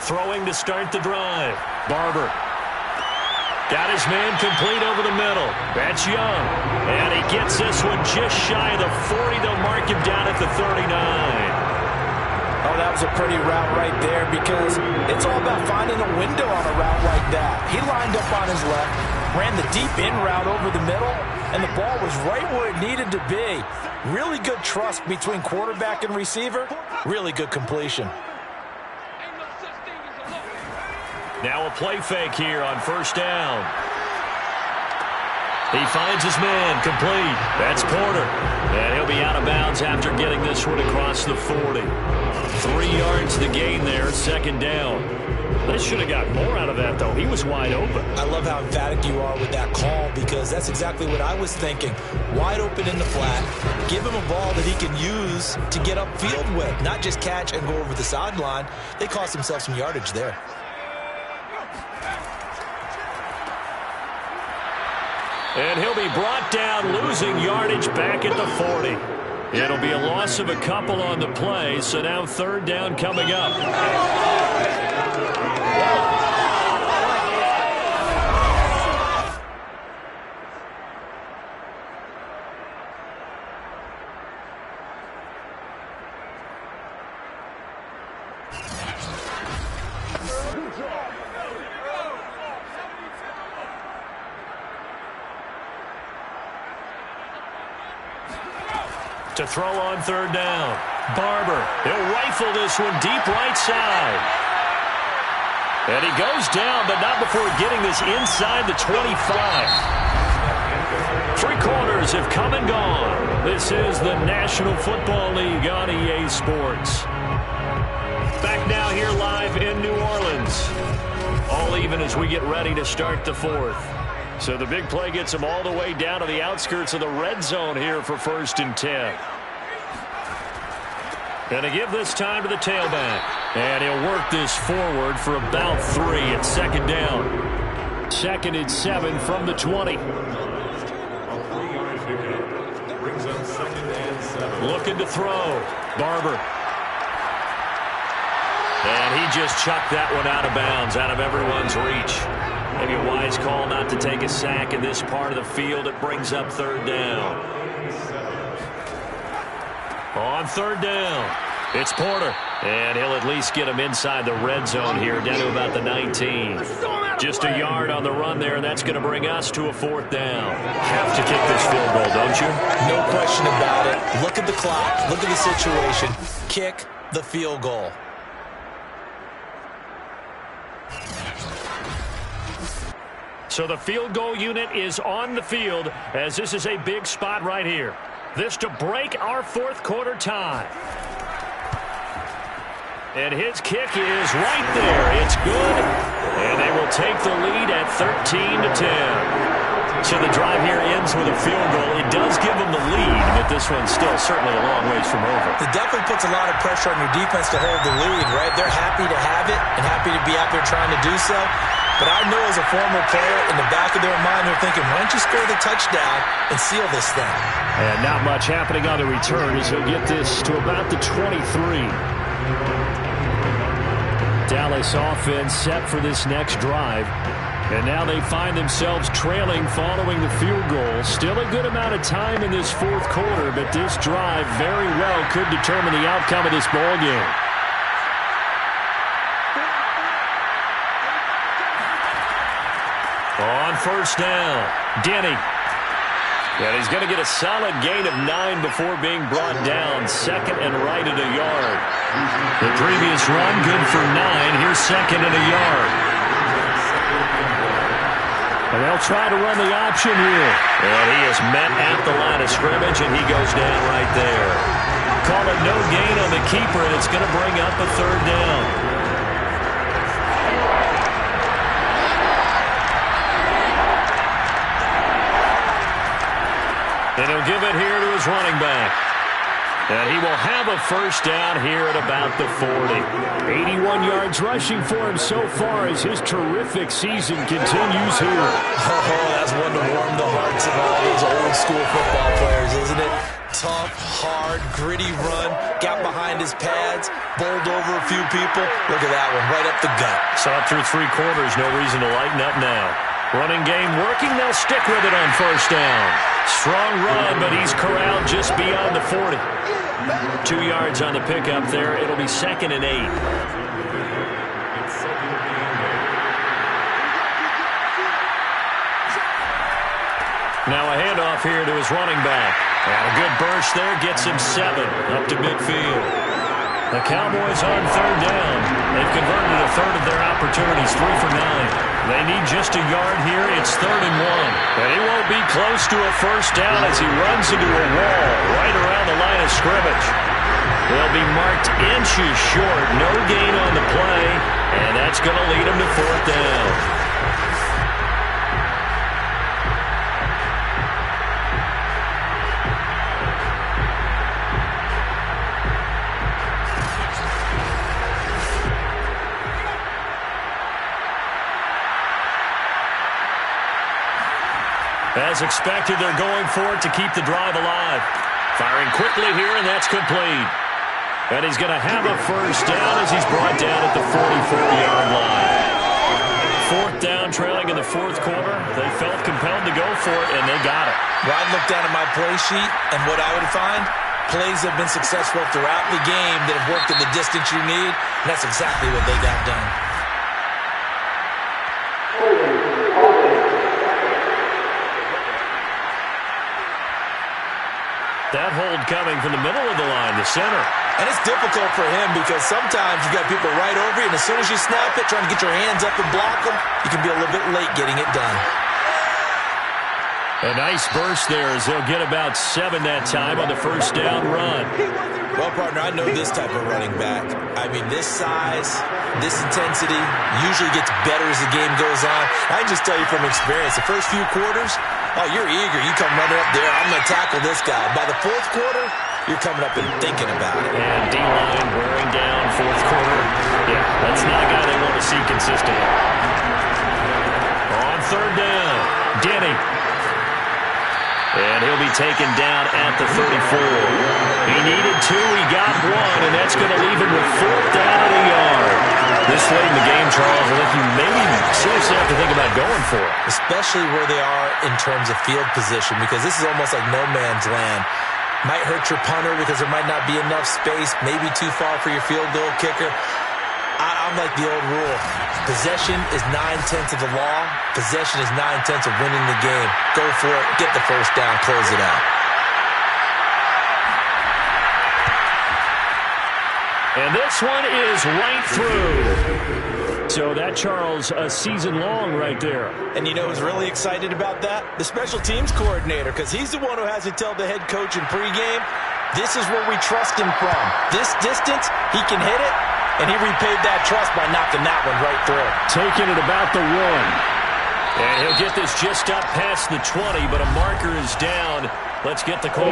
Throwing to start the drive. Barber. Got his man complete over the middle. That's Young. And he gets this one just shy of the 40. They'll mark him down at the 39. Oh, that was a pretty route right there because it's all about finding a window on a route like that. He lined up on his left, ran the deep in route over the middle, and the ball was right where it needed to be. Really good trust between quarterback and receiver. Really good completion. Now a play fake here on 1st down. He finds his man complete. That's Porter. And he'll be out of bounds after getting this one across the 40. 3 yards to gain there, 2nd down. They should have got more out of that, though. He was wide open. I love how emphatic you are with that call because that's exactly what I was thinking. Wide open in the flat. Give him a ball that he can use to get upfield with, not just catch and go over the sideline. They cost themselves some yardage there. And he'll be brought down, losing yardage back at the 40. It'll be a loss of a couple on the play, so now 3rd down coming up. To throw on third down. Barber. He'll rifle this one deep right side. And he goes down, but not before getting this inside the 25. 3 quarters have come and gone. This is the National Football League on EA Sports. Back now here live in New Orleans. All even as we get ready to start the 4th. So the big play gets him all the way down to the outskirts of the red zone here for 1st and 10. And to give this time to the tailback. And he'll work this forward for about 3 at 2nd down. 2nd and 7 from the 20. Looking to throw. Barber. And he just chucked that one out of bounds, out of everyone's reach. Maybe a wise call not to take a sack in this part of the field. It brings up 3rd down. On 3rd down, it's Porter. And he'll at least get him inside the red zone here, down to about the 19. Just a yard on the run there, and that's going to bring us to a 4th down. Have to kick this field goal, don't you? No question about it. Look at the clock. Look at the situation. Kick the field goal. So the field goal unit is on the field as this is a big spot right here. This to break our 4th quarter tie. And his kick is right there. It's good. And they will take the lead at 13-10. So the drive here ends with a field goal. It does give them the lead, but this one's still certainly a long ways from over. It definitely puts a lot of pressure on your defense to hold the lead, right? They're happy to have it and happy to be out there trying to do so. But I know as a former player, in the back of their mind, they're thinking, why don't you score the touchdown and seal this thing? And not much happening on the return as he'll get this to about the 23. Dallas offense set for this next drive. And now they find themselves trailing following the field goal. Still a good amount of time in this 4th quarter, but this drive very well could determine the outcome of this ball game. On 1st down, Denny. And he's going to get a solid gain of 9 before being brought down. 2nd and right at a yard. The previous run, good for 9. Here's 2nd and a yard. And they'll try to run the option here. And he is met at the line of scrimmage, and he goes down right there. Call it no gain on the keeper, and it's going to bring up a 3rd down. And he'll give it here to his running back. And he will have a 1st down here at about the 40. 81 yards rushing for him so far as his terrific season continues here. Oh, that's one to warm the hearts of all those old school football players, isn't it? Tough, hard, gritty run. Got behind his pads, bowled over a few people. Look at that one, right up the gut. Saw it through 3 quarters, no reason to lighten up now. Running game working, they'll stick with it on 1st down. Strong run, but he's corralled just beyond the 40. 2 yards on the pickup there. It'll be 2nd and 8. Now a handoff here to his running back. And a good burst there gets him 7 up to midfield. The Cowboys on 3rd down. They've converted a 1/3 of their opportunities, 3 for 9. They need just a yard here. It's 3rd and 1. And he won't be close to a 1st down as he runs into a wall right around the line of scrimmage. They'll be marked inches short. No gain on the play. And that's going to lead him to 4th down. As expected, they're going for it to keep the drive alive. Firing quickly here, and that's complete. And he's going to have a 1st down as he's brought down at the 44-yard line. 4th down, trailing in the 4th quarter. They felt compelled to go for it, and they got it. Well, I'd look down at my play sheet, and what I would find, plays have been successful throughout the game that have worked at the distance you need, and that's exactly what they got done. That hold coming from the middle of the line, the center. And it's difficult for him because sometimes you've got people right over you, and as soon as you snap it, trying to get your hands up and block them, you can be a little bit late getting it done. A nice burst there as they'll get about 7 that time on the first down run. Well, partner, I know this type of running back. I mean, this size, this intensity usually gets better as the game goes on. I can just tell you from experience, the first few quarters, oh, you're eager. You come running up there, I'm going to tackle this guy. By the fourth quarter, you're coming up and thinking about it. And D-line wearing down fourth quarter. Yeah, that's not a guy they want to see consistently. On third down, Denny. And he'll be taken down at the 34. He needed 2, he got 1, and that's going to leave him with 4th down at a yard. This late in the game, Charles, I think you maybe seriously have to think about going for it. Especially where they are in terms of field position, because this is almost like no man's land. Might hurt your punter because there might not be enough space, maybe too far for your field goal kicker. I'm like the old rule. Possession is 9/10 of the law. Possession is 9/10 of winning the game. Go for it. Get the first down. Close it out. And this one is right through. So that, Charles, a season long right there. And you know who's really excited about that? The special teams coordinator, because he's the one who has to tell the head coach in pregame, this is where we trust him from. This distance, he can hit it. And he repaid that trust by knocking that one right through. Taking it about the 1. And he'll get this just up past the 20, but a marker is down. Let's get the call.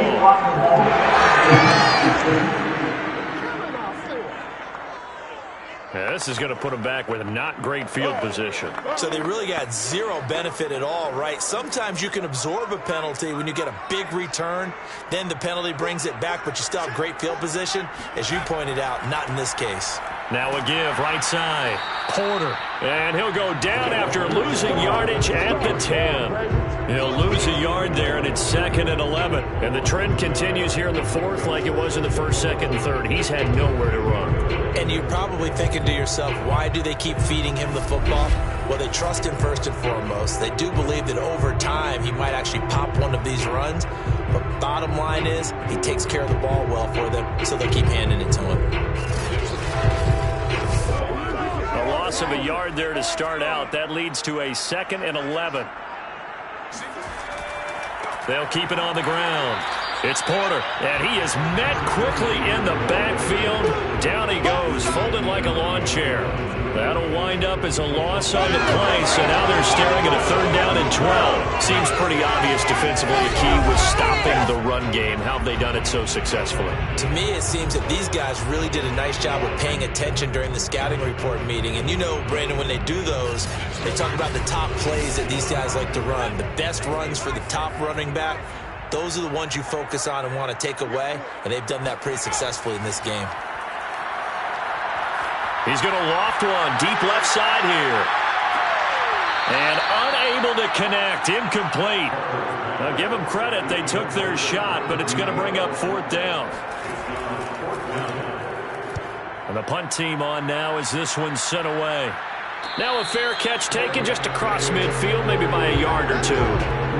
Yeah, this is going to put him back with not great field position. So they really got zero benefit at all, right? Sometimes you can absorb a penalty when you get a big return. Then the penalty brings it back, but you still have great field position. As you pointed out, not in this case. Now a give, right side. Porter. And he'll go down after losing yardage at the 10. He'll lose a yard there, and it's 2nd and 11. And the trend continues here in the 4th like it was in the 1st, 2nd, and 3rd. He's had nowhere to run. And you're probably thinking to yourself, why do they keep feeding him the football? Well, they trust him first and foremost. They do believe that over time he might actually pop one of these runs. But bottom line is, he takes care of the ball well for them, so they'll keep handing it to him. A loss of a yard there to start out. That leads to a 2nd and 11. They'll keep it on the ground. It's Porter, and he is met quickly in the backfield. Down he goes, folded like a lawn chair. That'll wind up as a loss on the play, so now they're staring at a 3rd down and 12. Seems pretty obvious defensively the key was stopping the run game. How have they done it so successfully? To me, it seems that these guys really did a nice job of paying attention during the scouting report meeting. And you know, Brandon, when they do those, they talk about the top plays that these guys like to run. The best runs for the top running back. Those are the ones you focus on and want to take away, and they've done that pretty successfully in this game. He's going to loft one deep left side here. And unable to connect, incomplete. Now give them credit, they took their shot, but it's going to bring up 4th down. And the punt team on now as this one's sent away. Now a fair catch taken just across midfield, maybe by a yard or 2.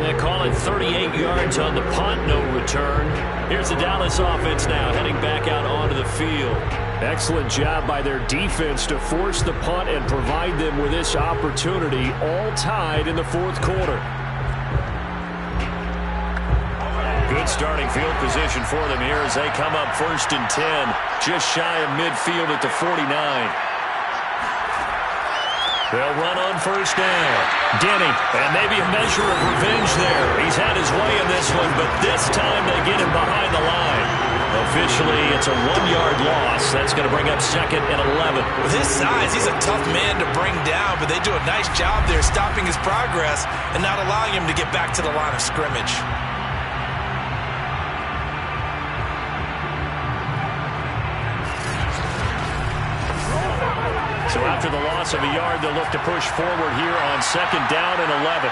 They call it 38 yards on the punt, no return. Here's the Dallas offense now heading back out onto the field. Excellent job by their defense to force the punt and provide them with this opportunity, all tied in the 4th quarter. Good starting field position for them here as they come up 1st and 10, just shy of midfield at the 49. They'll run on 1st down. Denny, and maybe a measure of revenge there. He's had his way in this one, but this time they get him behind the line. Officially, it's a 1-yard loss. That's going to bring up 2nd and 11. With his size, he's a tough man to bring down, but they do a nice job there stopping his progress and not allowing him to get back to the line of scrimmage. So after the loss of a yard, they'll look to push forward here on 2nd down and 11.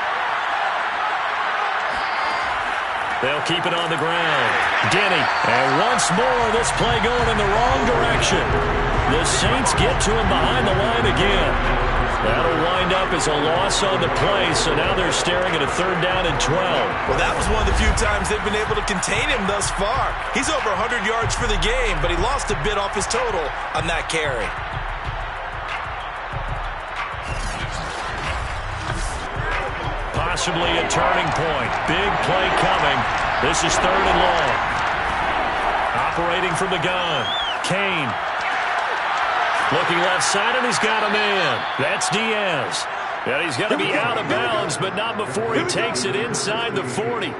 They'll keep it on the ground. Denny, and once more, this play going in the wrong direction. The Saints get to him behind the line again. That'll wind up as a loss on the play, so now they're staring at a 3rd down and 12. Well, that was one of the few times they've been able to contain him thus far. He's over 100 yards for the game, but he lost a bit off his total on that carry. Possibly a turning point. Big play coming. This is 3rd and long. Operating from the gun. Kane. Looking left side, and he's got a man. That's Diaz. And he's going to be out of bounds, but not before he takes it inside the 40.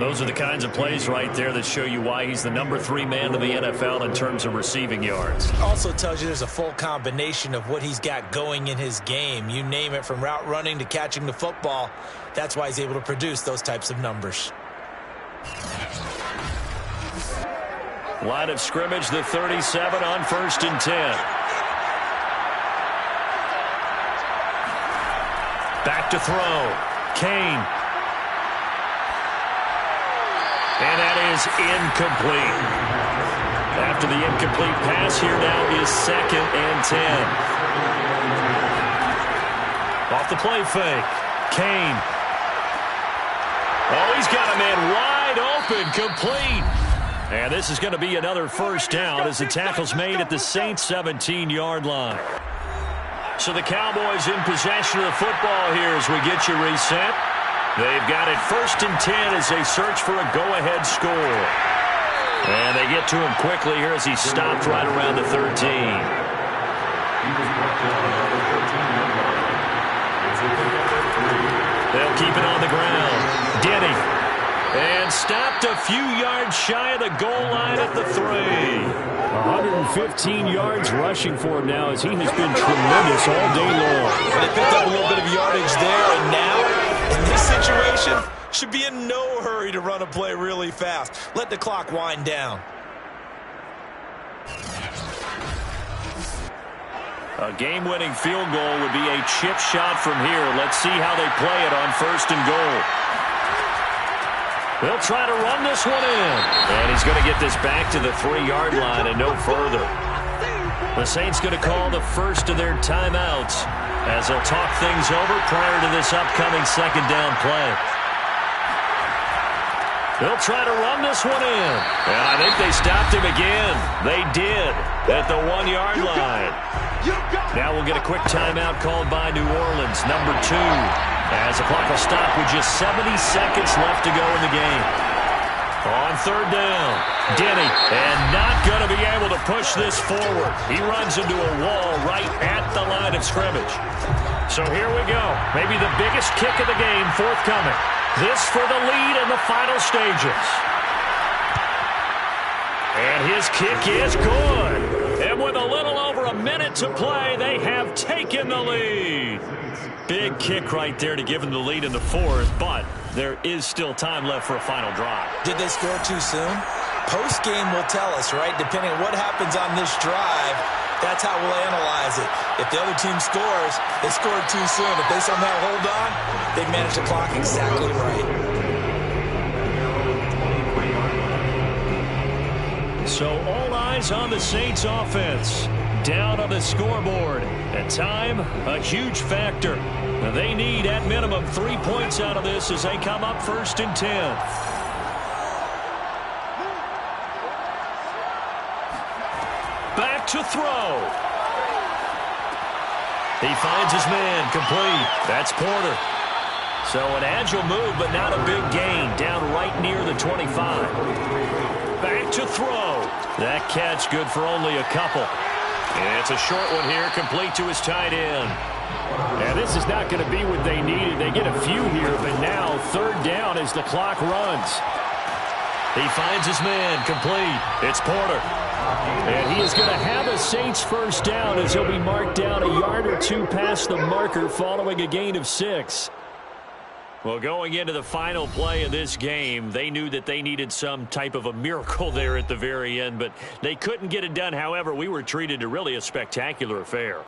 Those are the kinds of plays right there that show you why he's the number 3 man in the NFL in terms of receiving yards. Also tells you there's a full combination of what he's got going in his game. You name it, from route running to catching the football. That's why he's able to produce those types of numbers. Line of scrimmage, the 37 on 1st and 10. Back to throw. Kane. And that is incomplete. After the incomplete pass, here now is 2nd and 10. Off the play fake. Kane. Oh, he's got a man wide open, complete. And this is going to be another 1st down as the tackle's made at the Saints' 17-yard line. So the Cowboys in possession of the football here as we get you reset. They've got it 1st and 10 as they search for a go-ahead score. And they get to him quickly here as he stopped right around the 13. They'll keep it on the ground. Denny. And stopped a few yards shy of the goal line at the 3. 115 yards rushing for him now as he has been tremendous all day long. They picked up a little bit of yardage there, and now, in this situation, should be in no hurry to run a play really fast. Let the clock wind down. A game-winning field goal would be a chip shot from here. Let's see how they play it on 1st and goal. They'll try to run this one in. And he's going to get this back to the 3-yard line and no further. The Saints going to call the first of their timeouts as they'll talk things over prior to this upcoming 2nd down play. They'll try to run this one in. And I think they stopped him again. They did at the 1-yard line. Now we'll get a quick timeout called by New Orleans, number 2. As the clock will stop with just 70 seconds left to go in the game. On 3rd down, Denny, and not going to be able to push this forward. He runs into a wall right at the line of scrimmage. So here we go. Maybe the biggest kick of the game forthcoming. This for the lead in the final stages. And his kick is good. And with a little over a minute to play, they have taken the lead. Big kick right there to give them the lead in the 4th, but there is still time left for a final drive. Did they score too soon? Post-game will tell us, right? Depending on what happens on this drive, that's how we'll analyze it. If the other team scores, they scored too soon. If they somehow hold on, they managed the clock exactly right. So all eyes on the Saints offense. Down on the scoreboard. At time, a huge factor. They need, at minimum, 3 points out of this as they come up 1st and 10. Back to throw. He finds his man, complete. That's Porter. So an agile move, but not a big gain. Down right near the 25. Back to throw. That catch good for only a couple. And it's a short one here, complete to his tight end. And this is not going to be what they needed. They get a few here, but now 3rd down as the clock runs. He finds his man, complete. It's Porter. And he is going to have a Saints 1st down as he'll be marked down a yard or 2 past the marker following a gain of 6. Well, going into the final play of this game, they knew that they needed some type of a miracle there at the very end, but they couldn't get it done. However, we were treated to really a spectacular affair.